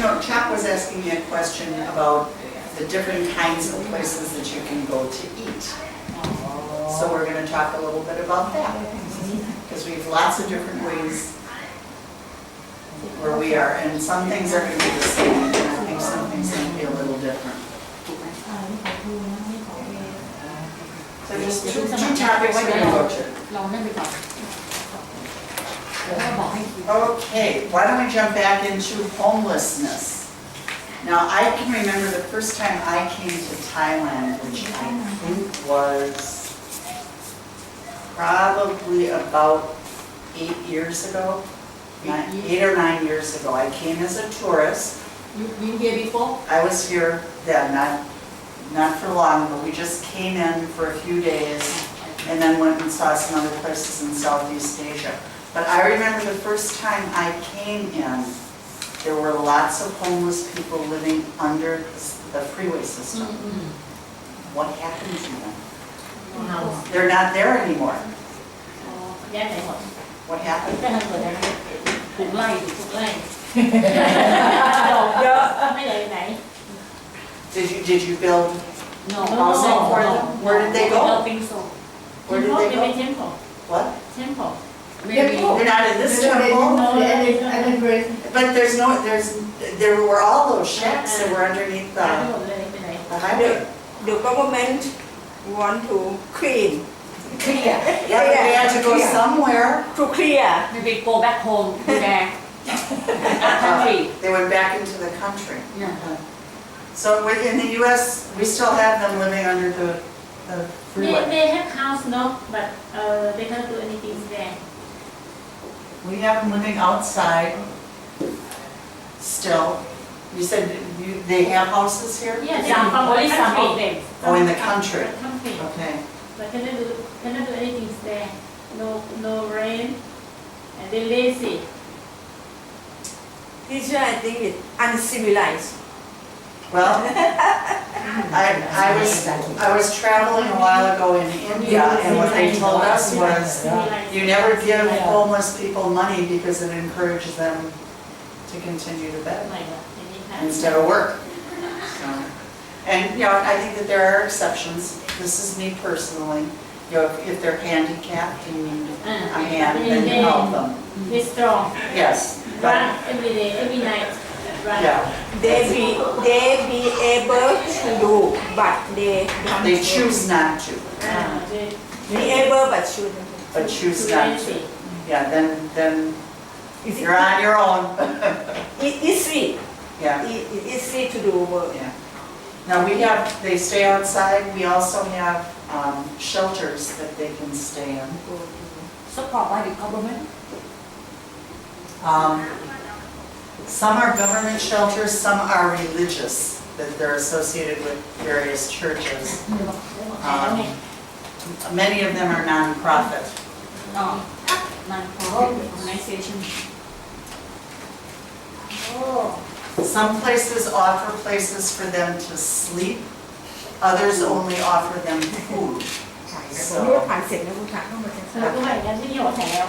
No, Chap was asking me a question about the different kinds of places that you can go to eat. So we're going to talk a little bit about that, because we have lots of different ways where we are, and some things are going to be the same, and I think some things are going to be a little different. So there's two topics we're going to go to. ลองนั่นไปก่อนแล้วก็บอกให้ Okay, why don't we jump back into homelessness? Now, I can remember the first time I came to Thailand, which I think was probably about 8 years ago. 8 or 9 years ago. I came as a tourist. you been here before I was here then, not for long, but we just came in for a few days and then went and saw some other places in Southeast Asia. But I remember the first time I came in, there were lots of homeless people living under the freeway system. What happened to them? They're not there anymore. ย้ายไปหมด What happened? ก็ทำเกิดอะไรถูกไล่ดอกเยอะไม่เลยไหน Did you build no housing for them? Where did they go? I don't think so Where did they maybe go? temple What? temple maybe They're not in this temple? But there were all those shacks that were underneath ตายไปหมดเลยไปไหน the highway. The government want to clean, clear Yeah, but we had to go somewhere. to clear. maybe go back home to their country They went back into the country. yeah So in the U.S., we still have them living under the freeway. they have house no but they cannot do anything there We have them living outside still. You said they have houses here? yeah only some of them Oh, in the country. country Okay. but cannot do anything there no rain and they lazy This one I think is uncivilized. Well, I was traveling a while ago in India, and what they told us was, you never give homeless people money because it encourages them to continue to beg instead of work. So, and I think that there are exceptions. This is me personally. If they're handicapped and need a hand, then you help them. they strong Yes. run every day every night run Yeah. They be able to do, but they don't. They choose not to, they Be able but shouldn't. but choose not to. Yeah, then you're on your own. It's easy. Yeah. It's easy to do work. Yeah. Now they stay outside. We also have shelters that they can stay in. support by the government Some are government shelters, some are religious, that they're associated with various churches. Many of them are non-profit. non-profit organization Some places offer places for them to sleep, others only offer them food. เลือกผ่านเสร็จแล้วคุณถามต้องมาจะ เราก็แบบนั้นที่นี่หมดแล้ว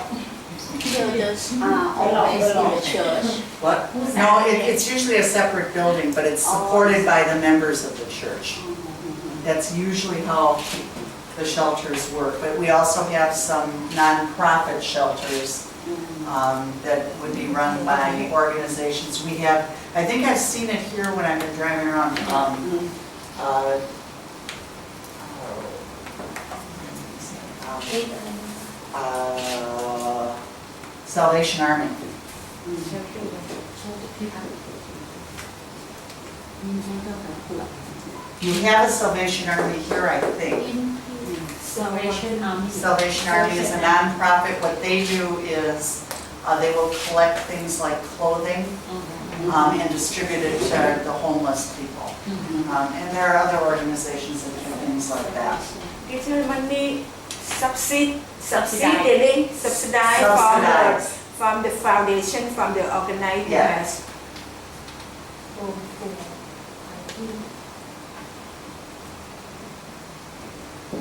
always in the church. What? No, it's usually a separate building, but it's supported by the members of the church. That's usually how the shelters work. But we also have some non-profit shelters that would be run by organizations. We have, I think I've seen it here when I've been driving around. Salvation Army. You have a Salvation Army here, I think. Salvation Army Salvation Army is a non-profit. What they do is they will collect things like clothing and distribute it to the homeless people. And there are other organizations that do things like that. This money subsidize Subsidized. from the foundation, from the organized. Yes.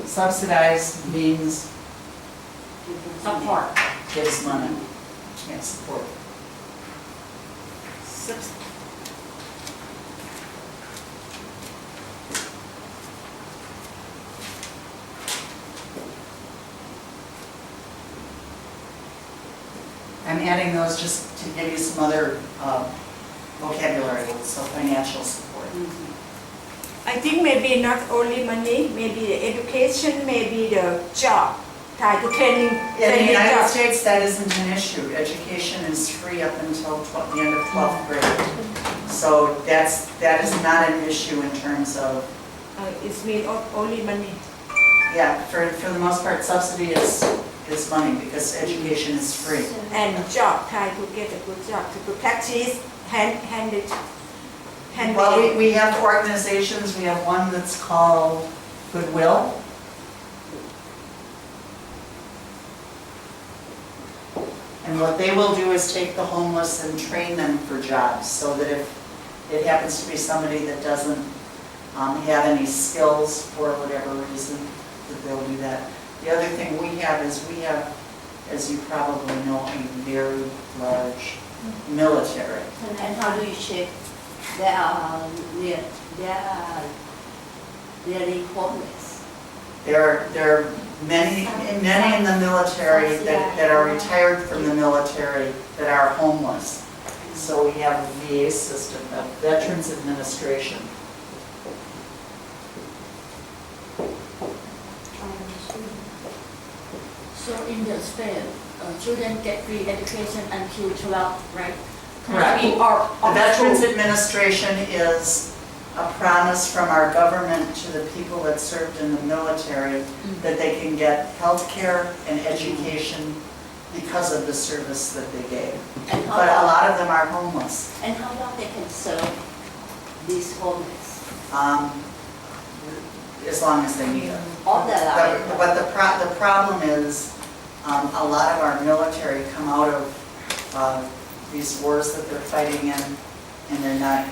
Subsidized means support gives money, yeah, support. I'm adding those just to give you some other vocabulary, so financial support. I think maybe not only money, maybe the education, maybe the job, try to training, In the training United job. States, that isn't an issue. Education is free up until the end of 12th grade. So that is not an issue in terms of, It's mean only money. yeah, for the most part, subsidy is money because education is free. And job, try to get a good job, to practice hand. Well, we have organizations, we have one that's called Goodwill. And what they will do is take the homeless and train them for jobs, so that if it happens to be somebody that doesn't have any skills for whatever reason, that they'll do that. The other thing we have is we have, as you probably know, a very large military. And how do you check they are really homeless? There are many in the military that are retired from the military that are homeless. So we have a VA system, a Veterans Administration. So in the state, children get free education until 12, right? Correct. The Veterans Administration is a promise from our government to the people that served in the military that they can get health care and education because of the service that they gave. And But a how long, lot of them are homeless. and how long they can serve these homeless? As long as they need it. All their life? But the problem is, a lot of our military come out of these wars that they're fighting in, and they're not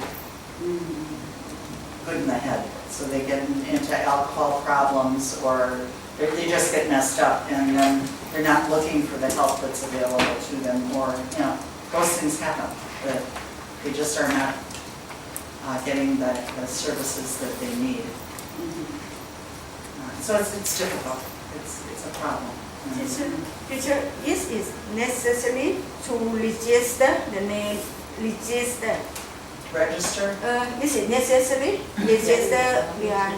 good in the head. So they get into alcohol problems, or they just get messed up, and then they're not looking for the help that's available to them, or, those things happen. But they just are not getting the services that they need. So it's difficult. It's a problem. Teacher, is it necessary to register the name, register? Register? Is it necessary? Register, we are,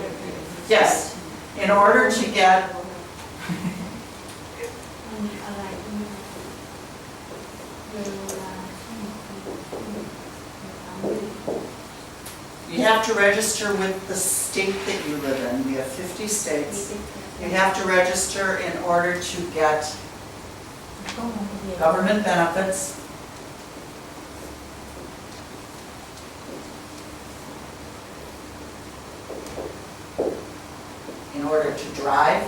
Yes. In order to get, you have to register with the state that you live in. We have 50 states. You have to register in order to get government benefits. In order to drive,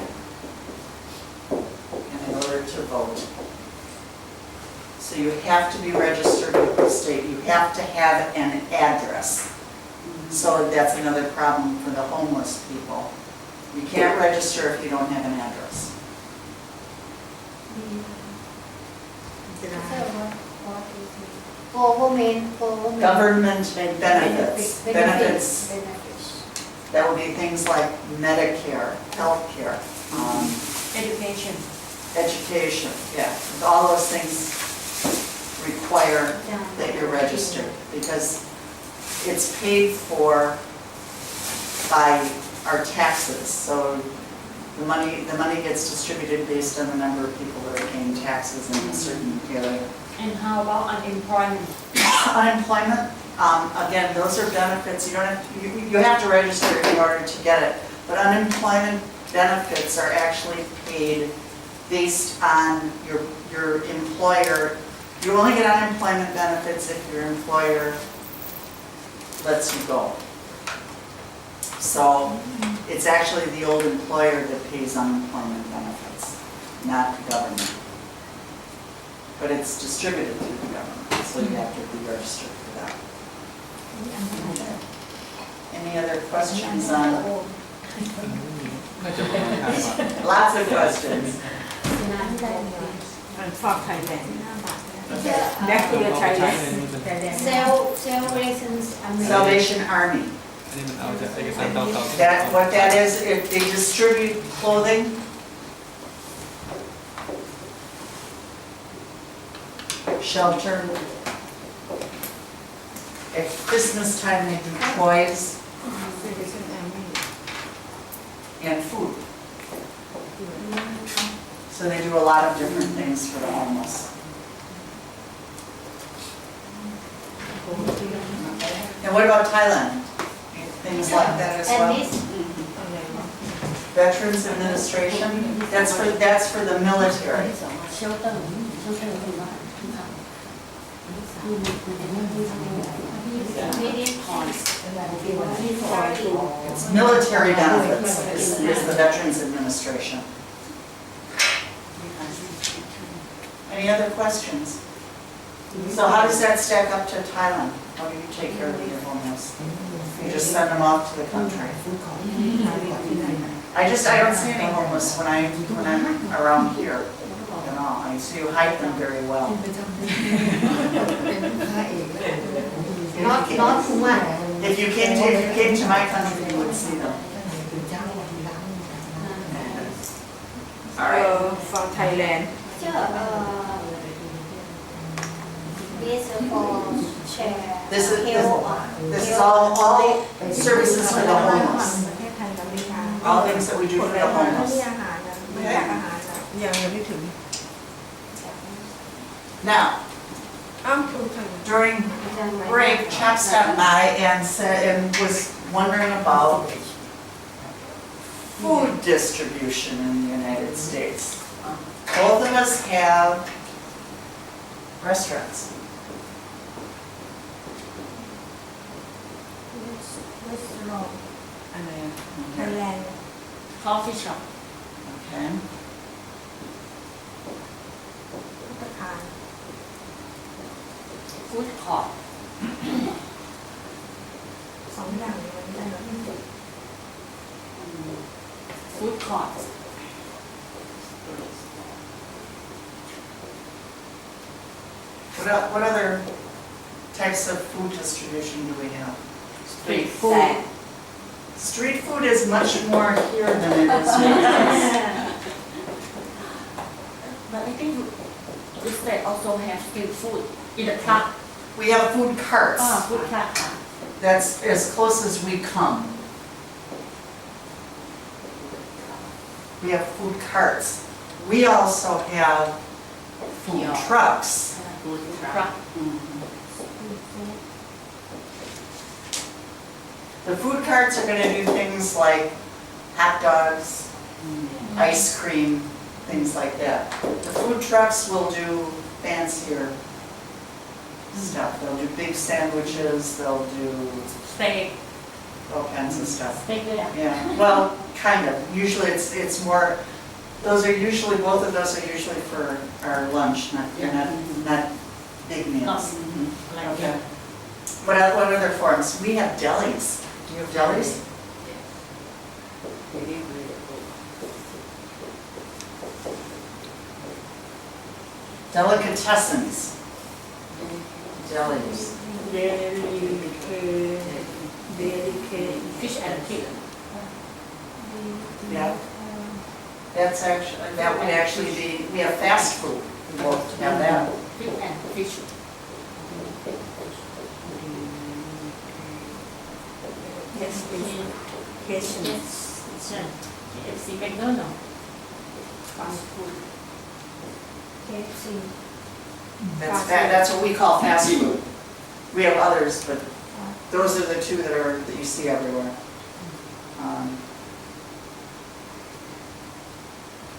and in order to vote. So you have to be registered with the state. You have to have an address. So that's another problem for the homeless people. You can't register if you don't have an address. For women. Government benefits. Benefits. That would be things like Medicare, healthcare, education. education, yeah. All those things require that you're registered, because it's paid for by our taxes. So the money gets distributed based on the number of people that are paying taxes in a certain area. And how about unemployment? Unemployment, again, those are benefits. You have to register in order to get it. But unemployment benefits are actually paid based on your employer. You only get unemployment benefits if your employer lets you go. So it's actually the old employer that pays unemployment benefits, not the government. But it's distributed through the government, so you have to be registered for that. Any other questions on? Lots of questions. And for Thailand. Back to the เอาไปใช้ใน Thailand นี้มัน Thailand Salvation's Army. Salvation Army. อันนี้มันเอาจากเอกสารเก่าๆ That, what that is, they distribute clothing. Shelter. At Christmas time, they do toys and food. So they do a lot of different things for the homeless. And what about Thailand? Things like that as well? And this, Veterans Administration, that's for the military. shelter medium cost. It's military benefits is the Veterans Administration. Any other questions? So how does that stack up to Thailand? How do you take care of your homeless? You just send them off to the country? I don't see any homeless when I'm around here at all. I see you hide them very well. Not too much. If you came to my country, you would see them. All right. From Thailand This for share. This is health, all services for the homeless. ประเทศไทยเราไม่ทาน All things that we do ผ for ล the ไม้ homeless. มีอาหารนะมีจากอาหารนะยังไม่ถึง Now, อ้าวถูกค่ะ during break, Chap stopped by and said, and was wondering about food distribution in the United States. Both of us have restaurants. restaurant I mean, Thailand coffee shop okay. พัตตาคาร food court สองอย่างนี้มันได้แล้ว food court What other types of food distribution do we have? street food Street food is much more here than it is here. but I think this state also have street food in the truck We have food carts. food truck That's as close as we come. We have food carts. We also have food Yeah. trucks. food truck The food carts are gonna do things like hot dogs, ice cream, things like that. The food trucks will do fancier stuff. They'll do big sandwiches, they'll do steak all kinds of stuff. steak there Yeah, well, kind of. Usually it's more, both of those are usually for our lunch, they're not big meals. like Okay. What other forms? We have delis. Do you have delis? Delicatessens. Delis. delicate fish and chicken Yeah. That would actually be, we have fast food. We both have that. fish and fish yes please question KFC McDonald's fast food KFC That's what we call fast food. We have others, but those are the two that you see everywhere.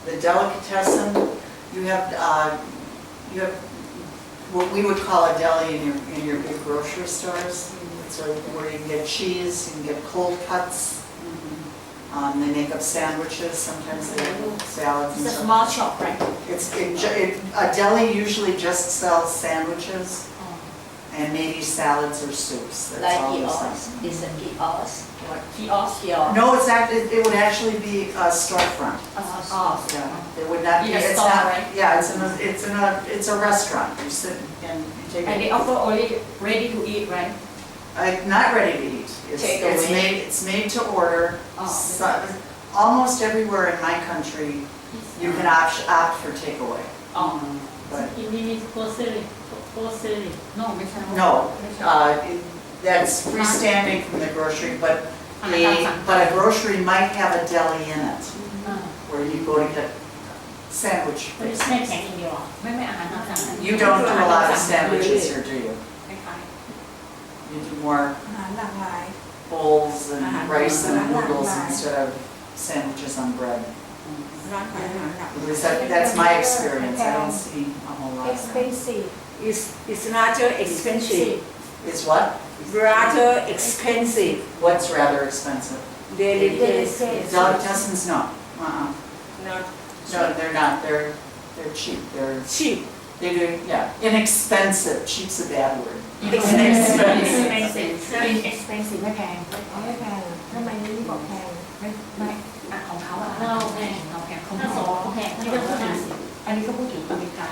The delicatessen, you have what we would call a deli in your big grocery stores. So where you can get cheese, you can get cold cuts. They make up sandwiches, sometimes they have salads and it's a stuff. small shop right A deli usually just sells sandwiches and maybe salads or soups. That's Like all I'm kiosk, saying. it's a kiosk. What? Kiosk. No, it's not, it would actually be a storefront. Oh. Yeah, it would not be, In a it's store, not, right? yeah, it's a restaurant. You sit and you take And they it. offer only ready to eat, right? Not ready to eat. Take away. It's made to order. Oh, So- Almost everywhere in my country, you can opt for takeaway. Oh. But It means grocery. No, ไม่ใช่ no, that's freestanding from the grocery, but a grocery might have a deli in it, where you go to get sandwich. ไม่ใช่แข็งอย่างเดียวไม่อาหารนอกจากนั้น You don't do a lot of sandwiches here, do you? คล้าย You do more อาหารหลากหลาย bowls and rice and Uh-huh. noodles instead of sandwiches on bread. ร้านขายอาหารหลากหลาย At least that's my experience, I don't see a whole lot of that. expensive is rather expensive It's what? rather expensive What's rather expensive? delicacies Delicatessens, no. not No, they're not, they're cheap, cheap they do, yeah, inexpensive, cheap's a bad word. expensive expensive ไม่แพง ไม่แพงทำไมนี่บอกแพง ไม่ของเขาอะ เราแพง เราแพงเขา ถ้าสองแพงนี่ก็คือ50 อันนี้ก็พูดถึงอเมริกา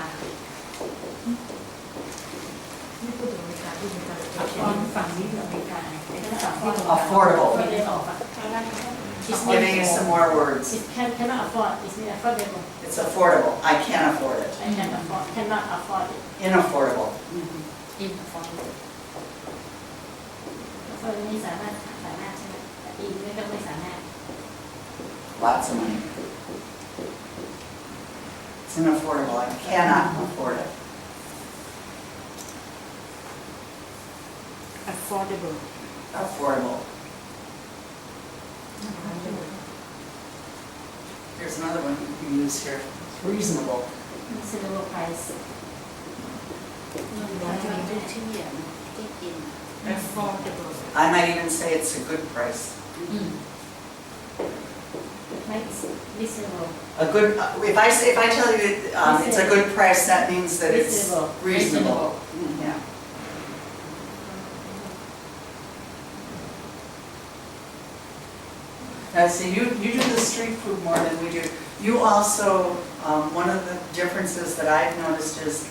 นี่พูดถึงอเมริกาที่อเมริกา ตอนฝั่งนี้คืออเมริกาไอ้ทั้งฝั่งที่ตรง Affordable. ไม่ได้ออกอ่ะ I'm giving you some more words. It cannot afford. It's not affordable. It's affordable, I can afford it. I can afford. Cannot afford it. Inaffordable. อินฟอร์ม afford นี่สามารถใช่ไหมแต่อีกนี่ก็ไม่สามารถ Lots of money. It's inaffordable, I cannot afford it. affordable Affordable. Here's another one you can use here. Reasonable. reasonable price. เราจะมีทุกที่อ่ะที่กิน affordable I might even say it's a good price. Makes reasonable. A good, if I tell you it's a good price, that means that it's Reasonable. reasonable. Yeah. Now, see, you do the street food more than we do. You also, one of the differences that I've noticed is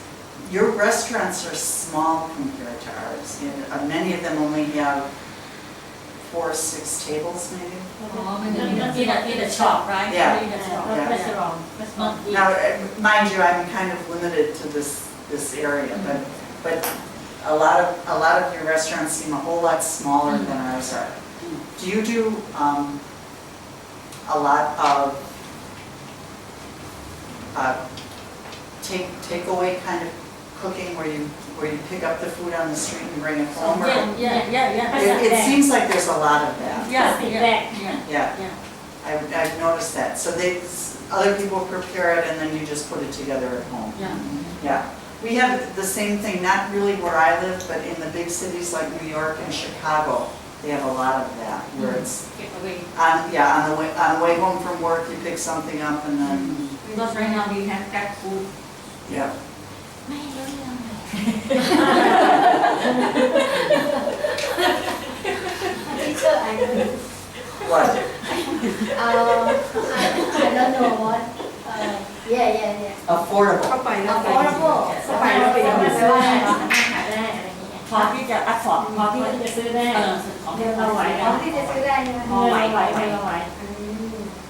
your restaurants are small compared to ours. Many of them only have 4 or 6 tables maybe. อ๋อมันจะมีที่ the shop right Yeah. the shop Yeah. Restaurant. Restaurant. Now, mind you, I'm kind of limited to this area, but a lot of your restaurants seem a whole lot smaller than ours are. Do you do a lot of takeaway kind of cooking where you pick up the food on the street and bring it home? Or- yeah It seems like there's a lot of that. Plastic bag. Yeah, I've noticed that. So other people prepare it and then you just put it together at home. Yeah. We have the same thing, not really where I live, but in the big cities like New York and Chicago, they have a lot of that, where it's, Get away. on the way home from work, you pick something up and then, because right now we have cat food yeah. ไม่รู้เรื่องเลย Teacher, I don't know. What? I don't know what. Yeah. Affordable. เข้าไปแล้วไป Affordable. เข้าไปแล้วไปยังไง แปลว่าอะไรสามารถขายได้อะไรอย่างเงี้ย พอที่จะอัดฟอร์ดพอที่ ที่จะซื้อได้ ซื้อของ เดี๋ยวเราไหว พอที่จะซื้อได้ใช่ไหม พอไหวเราไหว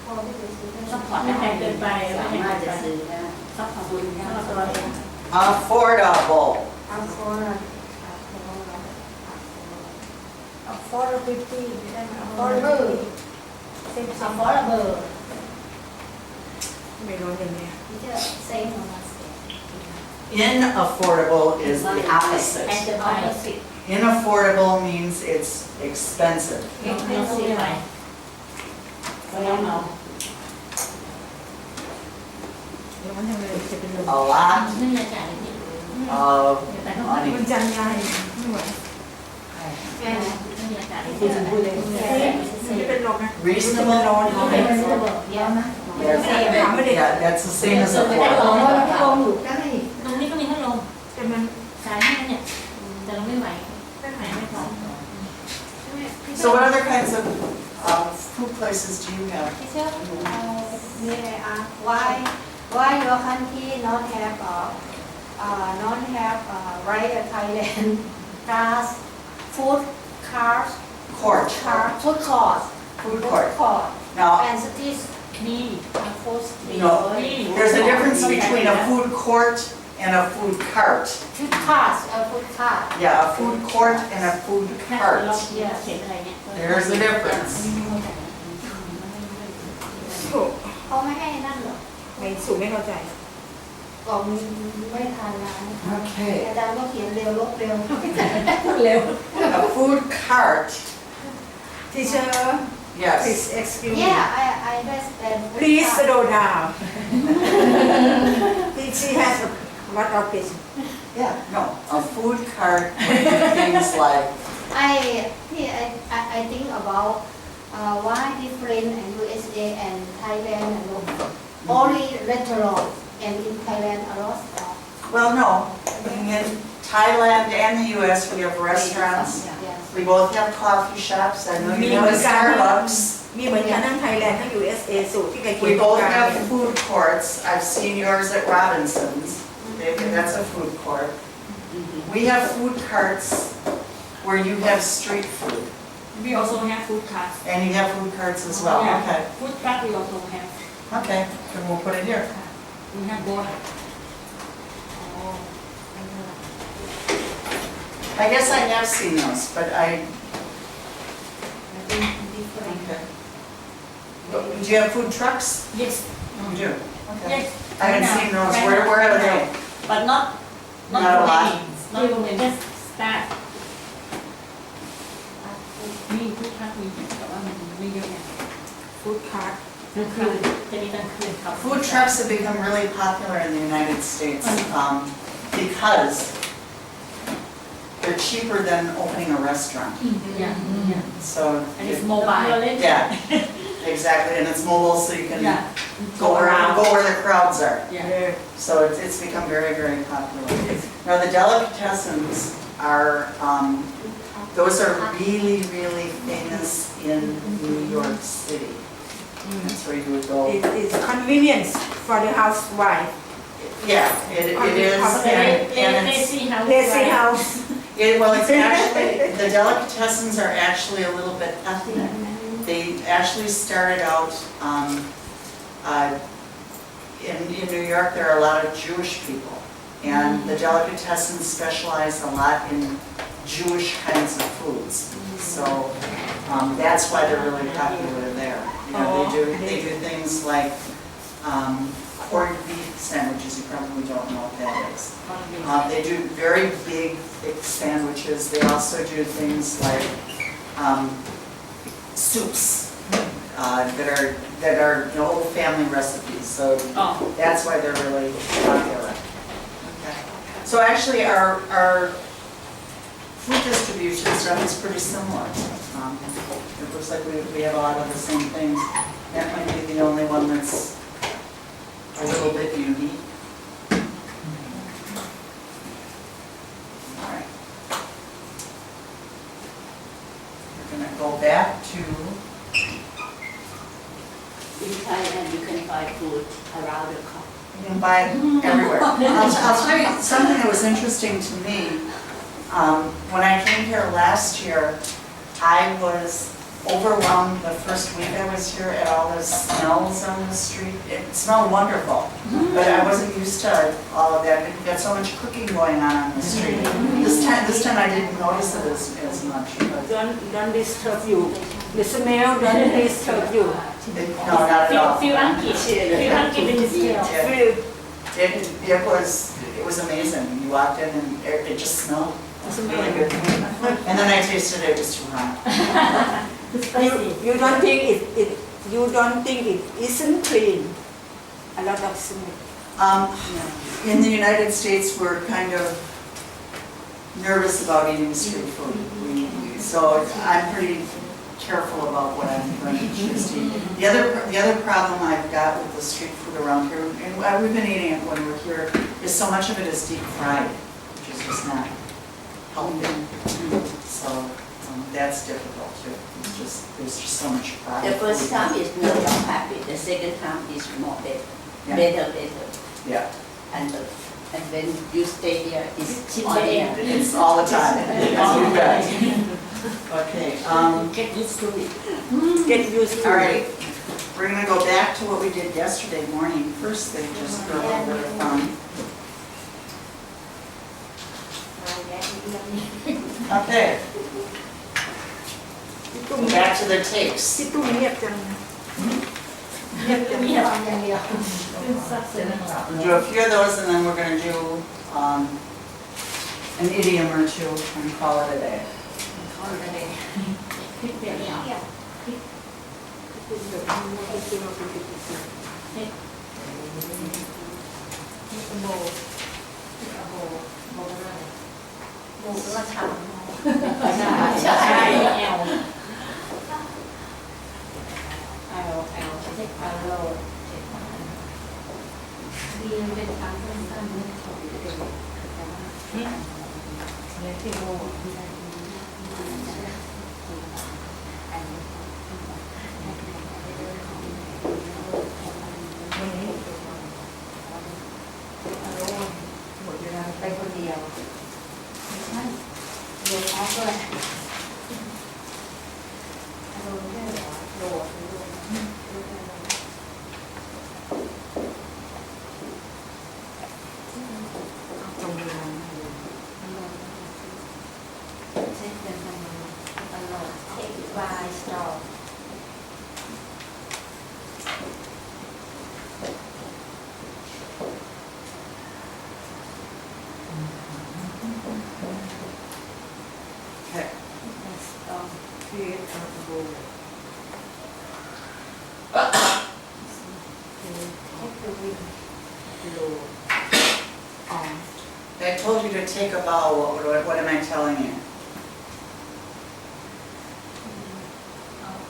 พอที่จะซื้อได้ ซัพพอร์ต ไม่แพงเกินไป สา ไม่แพง มารถ เกิน จะ ไป ซื้อได้ซัพพอร์ตคุณ เอาตัวเอง Affordable. affordability ได้ไหม Affordable. Affordable. ไม่รู้ยังไง Teacher, say no more. Inaffordable is the and opposite. the opposite Inaffordable means it's expensive. เราซื้อไหวแล้วเอา แล้วมันยังไงจะเป็นลม A lot ไม่มีอากาศเลยพี่ of แต่ต้อง money. มันจังไงไม่ไหว ไม่มีอากาศเลย พูดถึงพูดเลยไม่เป็นลมนะ Reasonable. ร้อน Reasonable. Yeah. Yeah, that's the same as ไม่ได้หรอก affordable. เพราะว่าพัดลมอยู่ใกล้ ตรงนี้ก็มีพัดลม แต่มัน สายให้เนี่ยแต่เราไม่ไหว So what other kinds of food places do you have? Teacher, may I ask why your country not have like Thailand cars, food cars, Court, food court, food court. court, Now, and street มี food street. no,มี there's a difference between a food court and a food cart. Food cars, a food cart. Yeah, a food court and a food ถ้าเรา cart. เขียนอะไรเนี่ย There's the difference. สุ เขาไม่ให้นั่นหรอก ไม่สุไม่เข้าใจ กล่องไม่ทันร้าน Okay. อาจารย์ก็เขียนเร็วลบเร็ว เร็ว A food cart, Teacher yes. please excuse me Yeah, I understand. food please cart. slow down she has a lot of patience Yeah, no, a food cart would be things like, I think about why different in USA and Thailand and only restaurant and in Thailand a lot of well, no. In Thailand and the US, we have restaurants. yes. We both have coffee shops. I know you have a Starbucks. มีเหมือนกันทั้งไทยแลนด์ทั้ง USA สูตรที่เคยเขีย We นตรง both กลาง have food courts. I've seen yours at Robinson's. That's a food court. We have food carts where you have street food. we also have food cart And you have food carts as well. Yeah. Okay. food cart we also have Okay, then we'll put it here. we have both I guess I have seen those, but I think different. okay. Do you have food trucks? yes You do? Okay. yes I haven't seen those. Right Where now. are they? but not Not a lot. many not many just start มีฟู้ดคาร์ทมีแต่ว่ามันไม่เยอะไง food cart กลางคืนจะมีกลางคืนครับ Food trucks have become really popular in the United States because they're cheaper than opening a restaurant. yeah yeah So, and it's mobile yeah, exactly, and it's mobile, so you can yeah go where the crowds are. yeah So it's become very, very popular. Now, the delicatessens are, those are really, really famous in New York City. That's where you would go. it is convenience for the housewife Yeah, it is, and it's, lazy house lazy house well, it's actually, the delicatessens are actually a little bit ethnic. They actually started out, in New York, there are a lot of Jewish people. And the delicatessens specialize a lot in Jewish kinds of foods. So, that's why they're really popular there. You know, they do things like, corned beef sandwiches, you probably don't know what that is. They do very big, thick sandwiches. They also do things like soups that are old family recipes. So oh that's why they're really popular. Okay. So actually, our food distribution stuff is pretty similar. It looks like we have a lot of the same things. That might be the only one that's a little bit unique. All right. We're gonna go back to, In Thailand, you can buy food around the cup. you can buy it everywhere. I'll tell you something that was interesting to me. When I came here last year, I was overwhelmed the first week I was here at all the smells on the street. It smelled wonderful, but I wasn't used to all of that. We've got so much cooking going on the street. This time I didn't notice it as much. But don't disturb you the smell don't disturb you no, not at all. feel anki in the scale feel It was amazing. You walked in and it just smelled really good. And then I tasted it, it was too hot. you don't think you don't think it isn't clean a lot of smell In the United States, we're kind of nervous about eating street food. So I'm pretty careful about what I'm going to choose to eat. The other problem I've got with the street food around here, and we've been eating it when we're here, is so much of it is deep fried, which is just not healthy. So That's difficult too. It's just, there's just so much pride. The first time is not happy, the second time is more better, Yeah. better. Yeah, And when you stay here, it's It's only. it's all the time. You bet. Okay, Get used to it. Get used to all it. right. We're gonna go back to what we did yesterday morning. First thing, just go over, okay, พี่ตุ้มเงียบ back to the tapes. พี่ตุ้มเงียบจังนะ เงียบฟังอย่างเดียว We'll do a few of those and then we're gonna do, an idiom or two and call it a day. คลิปเปลี่ยนเนี่ย โบก็ท ใช่แอลโล ำดีเป็นคำสั้นๆไม่ถอดแต่ว่าเนี่ยที่โบ หมดเวลาไปคนเดียว ไม่ใช่โบออฟด้วยอารมณ์ได้เหรอโบ ตรงเวลา เช่นเป็นตลอดเทควายสตรอ Okay. ที่อาโบ โลออม I told you to take a bow. What am I telling you?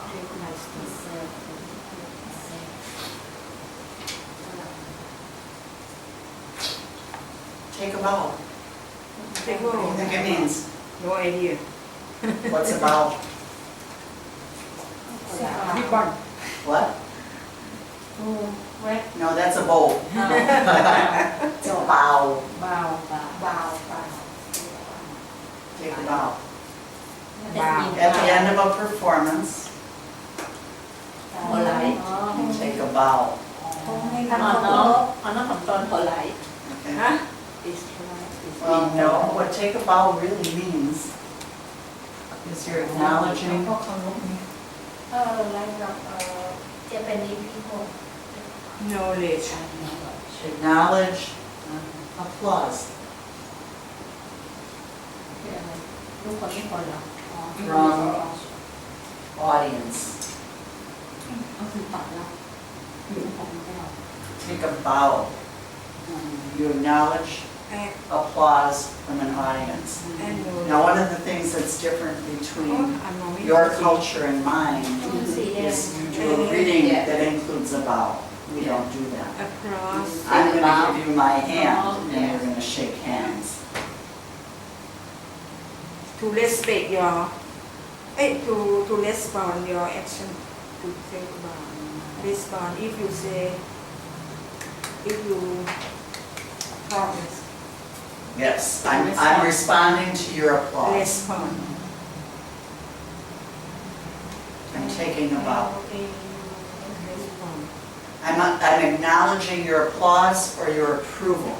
เทคไนส์ Take a bow. เทค What do you think it means? no idea What's a bow? บิ๊กบอล What? แว็ก No, that's a bow. It's a bow. บาวบาวบาว Take a bow. บาว At the end of a performance, Polite. take a bow. ให้ On คำเคารพ not control polite. Okay? ฮะ It's polite. It's No, what take a bow really means is you're acknowledging, like Japanese people knowledge acknowledge applause ทุกคนทุกคนเหรอ from audience. ก็คือตอบรับตอบไม่ออก Take a bow. You acknowledge แอค applause from an audience. แอนโน Now, one of the things that's different อ๋อ between อันมองไม่ your culture and mine สีแดง is you do a greeting that includes a bow. We don't do that. across I'm going to give you my hand and we're going to shake hands. to respect your to respond your action to think about respond if you say if you promise Yes, I'm responding to your applause. respond I'm taking a bow. respond I'm acknowledging your applause or your approval.